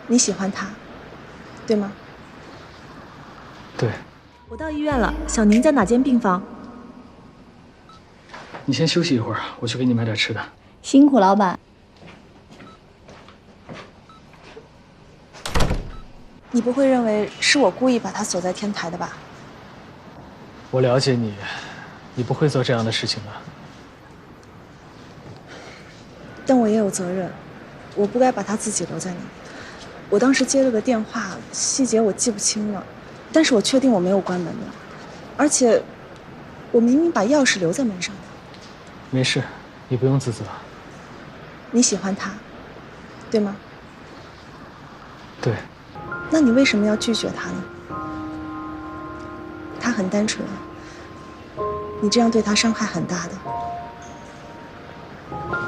你喜欢他，对吗？对。我到医院了，小宁在哪间病房？你先休息一会儿，我去给你买点吃的。辛苦老板。你不会认为是我故意把他锁在天台的吧？我了解你，你不会做这样的事情的。但我也有责任，我不该把他自己留在那。我当时接了个电话，细节我记不清了，但是我确定我没有关门的，而且我明明把钥匙留在门上的。没事，你不用自责。你喜欢他，对吗？对。那你为什么要拒绝他呢？他很单纯，你这样对他伤害很大的。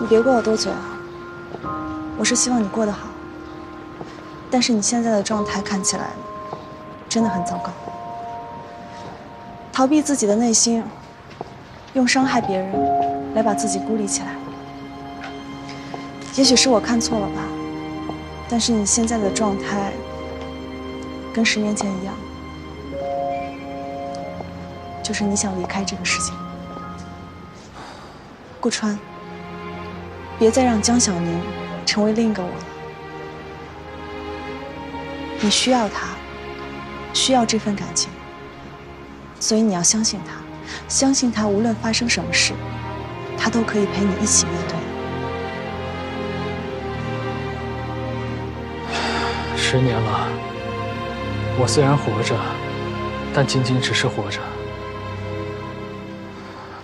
你别怪我多嘴啊，我是希望你过得好。但是你现在的状态看起来真的很糟糕，逃避自己的内心，用伤害别人来把自己孤立起来。也许是我看错了吧，但是你现在的状态跟10年前一样，就是你想离开这个世界。顾川，别再让江小宁成为另一个我了。你需要他，需要这份感情，所以你要相信他，相信他无论发生什么事，他都可以陪你一起面对。10年了，我虽然活着，但仅仅只是活着，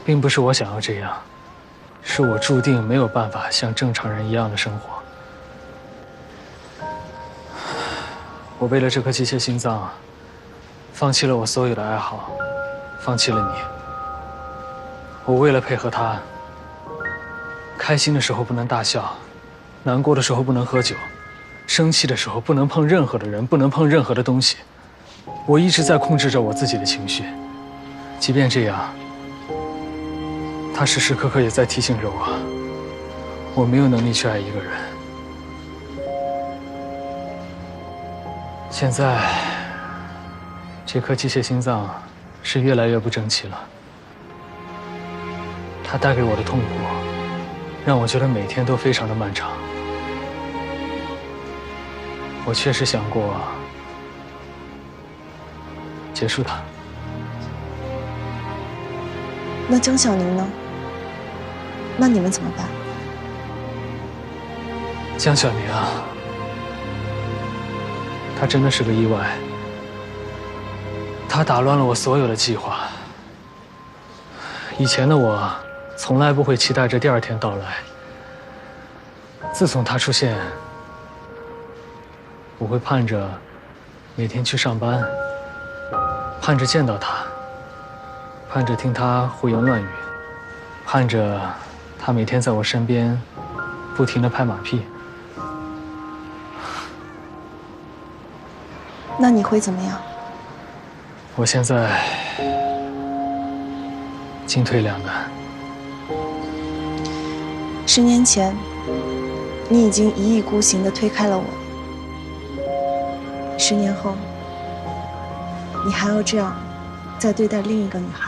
并不是我想要这样，是我注定没有办法像正常人一样的生活。我为了这颗机械心脏，放弃了我所有的爱好，放弃了你。我为了配合他，开心的时候不能大笑，难过的时候不能喝酒，生气的时候不能碰任何的人，不能碰任何的东西。我一直在控制着我自己的情绪，即便这样，他时时刻刻也在提醒着我没有能力去爱一个人。现在，这颗机械心脏是越来越不争气了。它带给我的痛苦，让我觉得每天都非常的漫长。我确实想过结束它。那江小宁呢？那你们怎么办？江小宁啊，他真的是个意外，他打乱了我所有的计划。以前的我从来不会期待着第2天到来，自从他出现，我会盼着每天去上班，盼着见到他，盼着听他胡言乱语，盼着他每天在我身边不停地拍马屁。那你会怎么样？我现在进退两难。10年前，你已经一意孤行地推开了我。10年后，你还要这样再对待另一个女孩？